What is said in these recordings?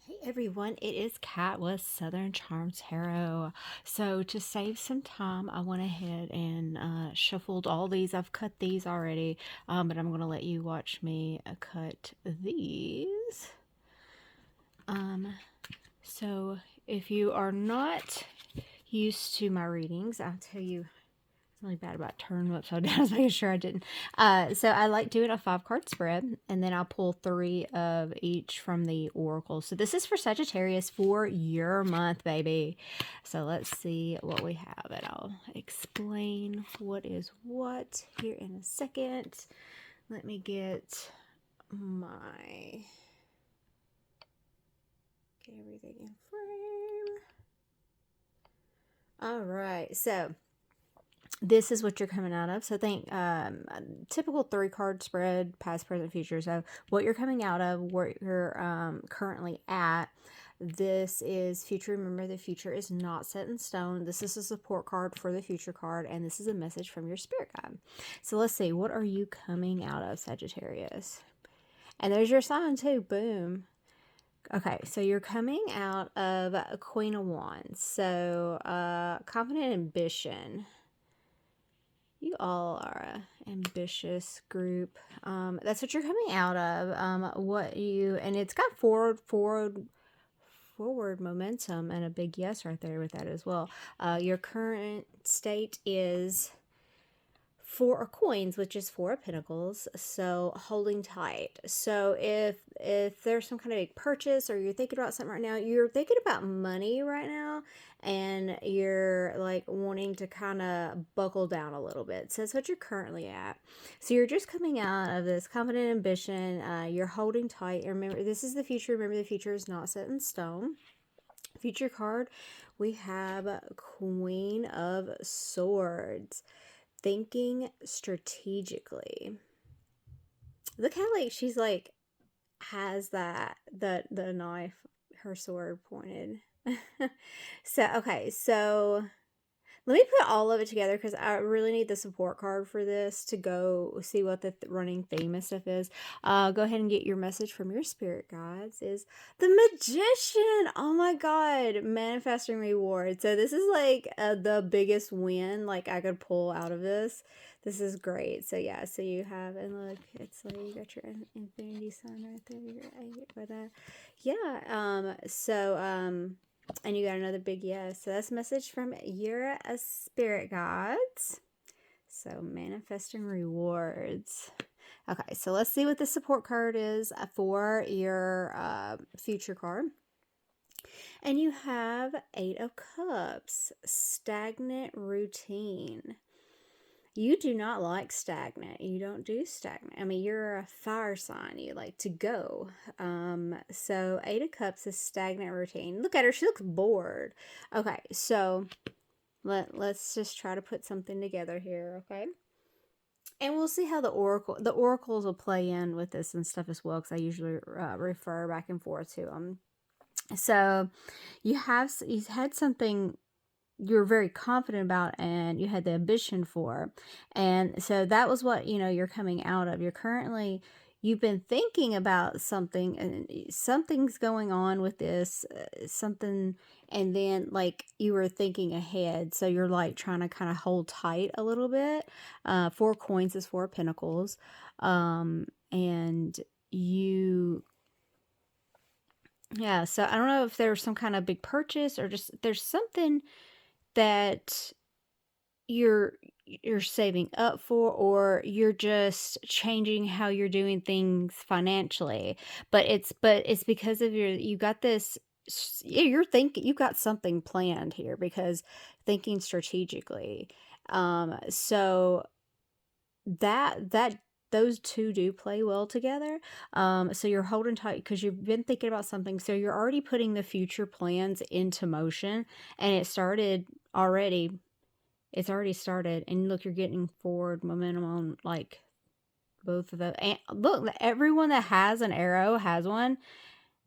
Hey everyone, it is Kat with Southern Charm Tarot. So to save some time, I went ahead and shuffled all these. I've cut these already, but I'm going to let you watch me cut these. So if you are not used to my readings, I'll tell you really bad about turning upside down. I was making sure I didn't. So I like doing a 5-card spread, and then I'll pull 3 of each from the oracle. So this is for Sagittarius for your month, baby. So let's see what we have, and I'll explain what is what here in a second. Let me get everything in frame. All right, so this is what you're coming out of. So think typical 3-card spread, past, present, future. So what you're coming out of, where you're currently at. This is future. Remember, the future is not set in stone. This is a support card for the future card, and this is a message from your spirit guide. So let's see, what are you coming out of, Sagittarius? And there's your sign too. Boom. Okay, so you're coming out of a Queen of Wands. So confident ambition. You all are a ambitious group. That's what you're coming out of. And it's got forward momentum, and a big yes right there with that as well. Your current state is 4 of coins, which is 4 of pentacles, so holding tight. So if there's some kind of big purchase, or you're thinking about something right now, you're thinking about money right now, and you're like wanting to kind of buckle down a little bit. So that's what you're currently at. So you're just coming out of this confident ambition. You're holding tight. Remember, this is the future. Remember, the future is not set in stone. Future card, we have Queen of Swords. Thinking strategically. Look how like she's like has the knife, her sword pointed. So okay, so let me put all of it together because I really need the support card for this to go see what the running theme and stuff is. Go ahead and get your message from your spirit guides. Is the Magician. Oh my God. Manifesting reward. So this is like the biggest win like I could pull out of this. This is great. So yeah, so you have, and look, it's like you got your infinity sign right there. And you got another big yes. So that's a message from your spirit guides. So manifesting rewards. Okay, so let's see what the support card is for your future card. And you have 8 of Cups. Stagnant routine. You do not like stagnant. You don't do stagnant. I mean, you're a fire sign. You like to go. So 8 of Cups is stagnant routine. Look at her. She looks bored. Okay, so let's just try to put something together here, okay? And we'll see how the oracles will play in with this and stuff as well, because I usually refer back and forth to them. So you had something you're very confident about, and you had the ambition for, and so that was what you're coming out of. You've been thinking about something, and something's going on with this something, and then like you were thinking ahead, so you're like trying to kind of hold tight a little bit. 4 coins is 4 pentacles, and you yeah, so I don't know if there's some kind of big purchase, or just there's something that you're saving up for, or you're just changing how you're doing things financially. But it's because of you got this. You're thinking you've got something planned here, because thinking strategically. So that those two do play well together. So you're holding tight because you've been thinking about something. So you're already putting the future plans into motion, and it started already. It's already started, and look, you're getting forward momentum on like both of those. And look, everyone that has an arrow has one.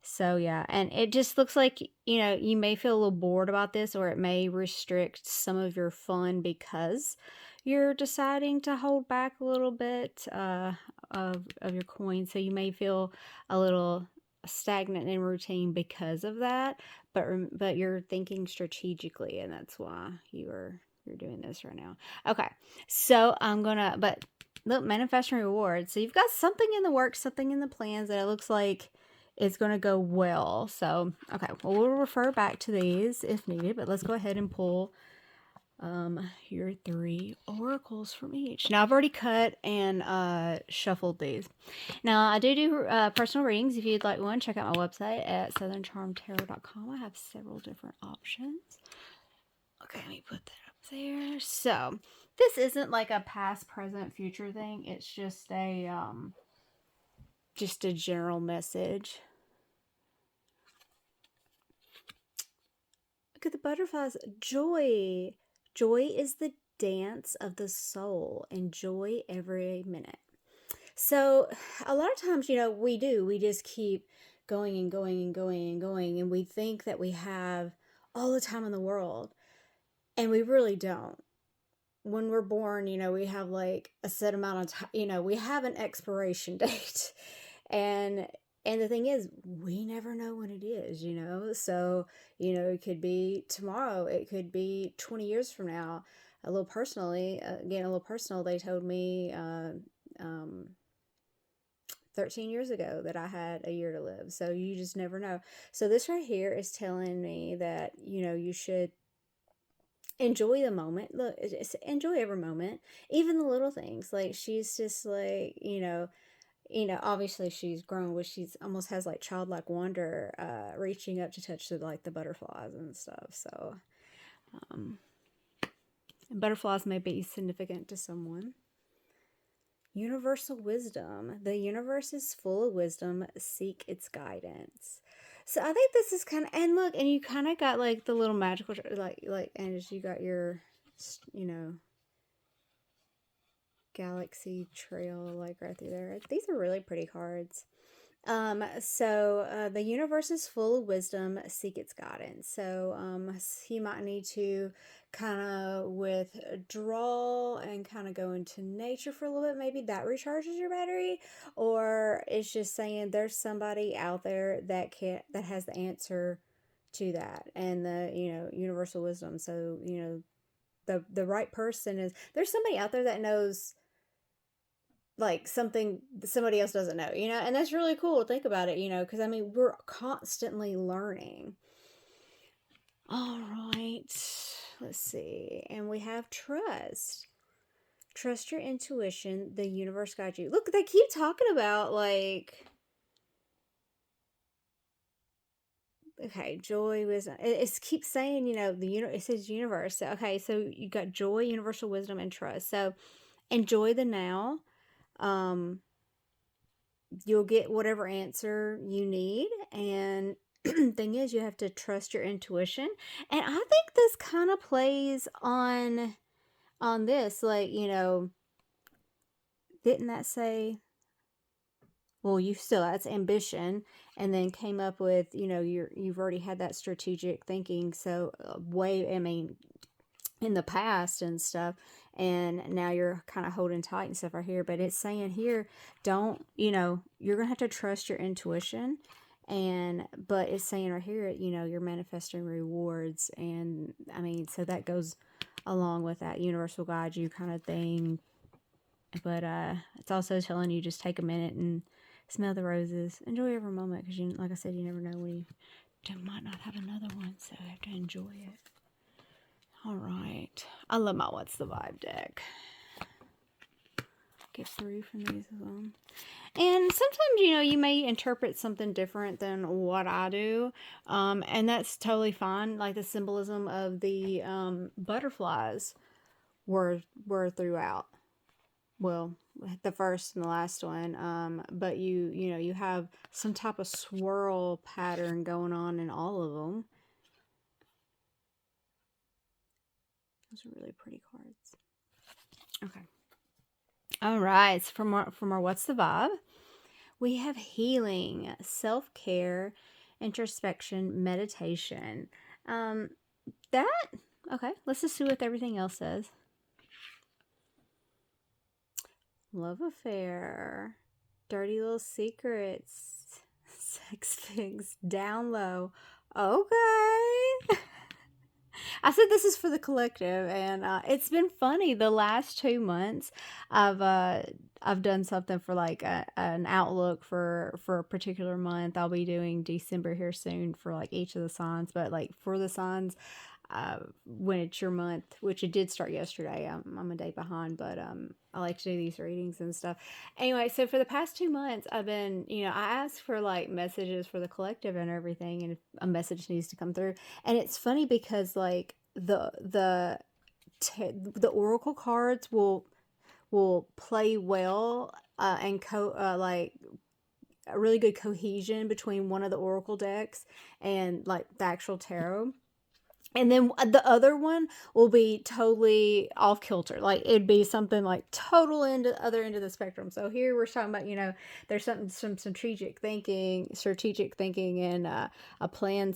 So yeah, and it just looks like you may feel a little bored about this, or it may restrict some of your fun because you're deciding to hold back a little bit of your coin. So you may feel a little stagnant in routine because of that, but you're thinking strategically, and that's why you're doing this right now. Okay, so I'm gonna, but look, manifesting rewards. So you've got something in the works, something in the plans that it looks like it's gonna go well. So okay, well, we'll refer back to these if needed, but let's go ahead and pull your 3 oracles from each. Now I've already cut and shuffled these. Now I do personal readings. If you'd like one, check out my website at southerncharmtarot.com. I have several different options. Okay, let me put that up there. So this isn't like a past, present, future thing. It's just a general message. Look at the butterflies. Joy. Joy is the dance of the soul. Enjoy every minute. So a lot of times, we just keep going and going and going and going, and we think that we have all the time in the world, and we really don't. When we're born, we have like a set amount of time, we have an expiration date. And the thing is, we never know when it is, so, it could be tomorrow, it could be 20 years from now. A little personal, they told me 13 years ago that I had a year to live. So you just never know. So this right here is telling me that, you should enjoy the moment. Look, enjoy every moment, even the little things. Like, she's just like, obviously she's grown, but she's almost has like childlike wonder, reaching up to touch the butterflies and stuff. So, butterflies may be significant to someone. Universal wisdom. The universe is full of wisdom. Seek its guidance. So I think this is kind of, and look, and you kind of got like the little magical, and as you got your, galaxy trail like right through there. These are really pretty cards. So the universe is full of wisdom. Seek its guidance. So you might need to kind of withdraw and kind of go into nature for a little bit. Maybe that recharges your battery, or it's just saying there's somebody out there that has the answer to that, and the universal wisdom. So the right person is, there's somebody out there that knows like something somebody else doesn't know, and that's really cool to think about it, because I mean, we're constantly learning. All right, let's see. And we have trust. Trust your intuition. The universe guides you. Look, they keep talking about like, okay, joy, wisdom. It keeps saying, it says universe. Okay, so you got joy, universal wisdom, and trust. So enjoy the now. You'll get whatever answer you need, and thing is, you have to trust your intuition. And I think this kind of plays on this, like, didn't that say, well, that's ambition, and then came up with, you've already had that strategic thinking, so in the past and stuff, and now you're kind of holding tight and stuff right here. But it's saying here, don't, you're gonna have to trust your intuition, but it's saying right here, you're manifesting rewards, and I mean, so that goes along with that universal guide you kind of thing. But it's also telling you, just take a minute and smell the roses, enjoy every moment, because like I said, you never know when you might not have another one, so you have to enjoy it. All right. I love my What's the Vibe deck. Get 3 from these as well. And sometimes, you may interpret something different than what I do. And that's totally fine. Like the symbolism of the butterflies were throughout. Well, the first and the last one. But you have some type of swirl pattern going on in all of them. Those are really pretty cards. Okay. All right. So from our What's the Vibe, we have healing, self-care, introspection, meditation. Okay, let's just see what everything else says. Love affair, dirty little secrets, sex fix down low. Okay. I said this is for the collective, and it's been funny. The last 2 months, I've uh, I've done something for like an outlook for a particular month. I'll be doing December here soon for like each of the signs, but like for the signs, when it's your month, which it did start yesterday. I'm a day behind, but I like to do these readings and stuff. Anyway, so for the past 2 months, I've been, I ask for like messages for the collective and everything, and if a message needs to come through. And it's funny because like the oracle cards will play well, and like a really good cohesion between one of the oracle decks and like the actual tarot, and then the other one will be totally off kilter. Like it'd be something like total other end of the spectrum. So here we're talking about, there's some strategic thinking, and a plan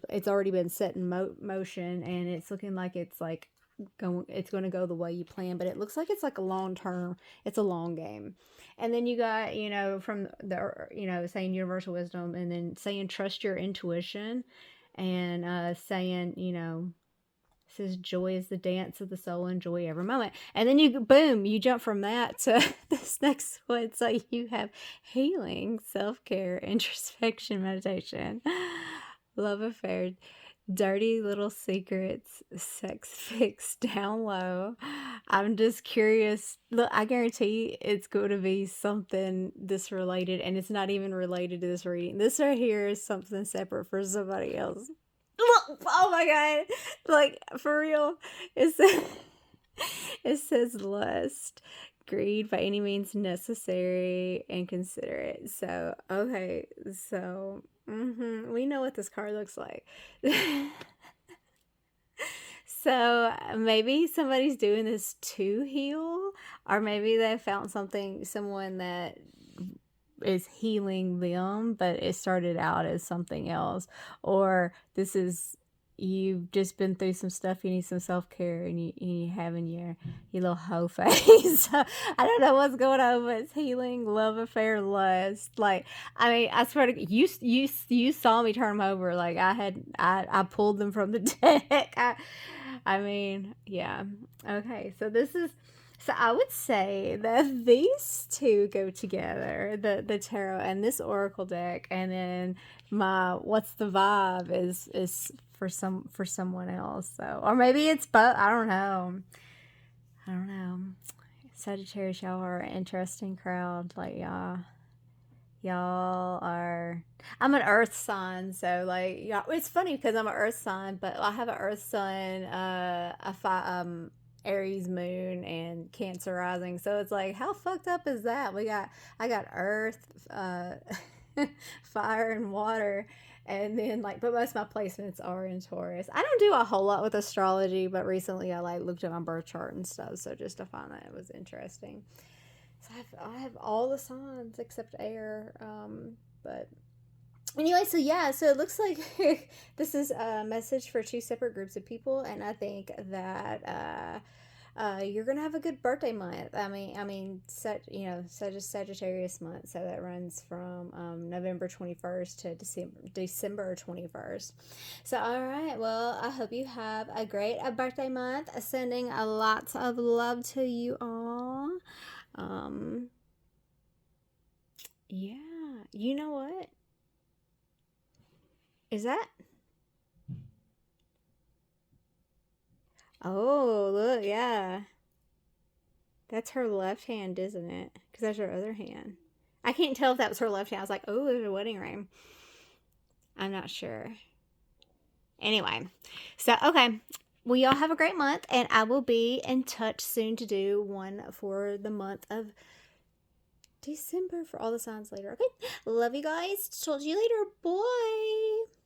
it's already been set in motion, and it's looking like it's going to go the way you plan, but it looks like it's like a long term, it's a long game. And then you got, from the, saying universal wisdom, and then saying trust your intuition, and saying, says joy is the dance of the soul, enjoy every moment. And then you jump from that to this next one. So you have healing, self-care, introspection, meditation, love affair, dirty little secrets, sex fix down low. I'm just curious. Look, I guarantee it's going to be something this related, and it's not even related to this reading. This right here is something separate for somebody else. Oh my god. Like, for real. It says, it says lust, greed by any means necessary and considerate. So, okay. So, we know what this card looks like. So maybe somebody's doing this to heal, or maybe they found someone that is healing them, but it started out as something else. Or this is, you've just been through some stuff, you need some self-care, and you having your little hoe face. I don't know what's going on, but it's healing, love affair, lust. Like, I mean, I swear to you saw me turn them over. Like I pulled them from the deck. I mean, yeah. Okay, so I would say that these two go together, the tarot and this oracle deck, and then my what's the vibe is for someone else. So, or maybe it's both. I don't know. Sagittarius, y'all are an interesting crowd. Like y'all are. I'm an earth sign, so like y'all. It's funny because I'm an earth sign, but I have an earth sun, Aries moon, and Cancer rising. So it's like, how fucked up is that? I got earth, fire, and water. And then but most of my placements are in Taurus. I don't do a whole lot with astrology, but recently I like looked at my birth chart and stuff. So just to find that it was interesting. So I have all the signs except air. But anyway, so yeah, so it looks like this is a message for two separate groups of people, and I think that you're gonna have a good birthday month. Sagittarius month, so that runs from November 21st to December 21st. So, all right, well, I hope you have a great birthday month. Sending a lots of love to you all. Yeah, you know what? Is that? Oh, look, yeah. That's her left hand, isn't it? Because that's her other hand. I can't tell if that was her left hand. I was like, oh, there's a wedding ring. I'm not sure. Anyway, so, okay. Well, y'all have a great month, and I will be in touch soon to do one for the month of December for all the signs later. Okay. Love you guys. Talk to you later. Bye.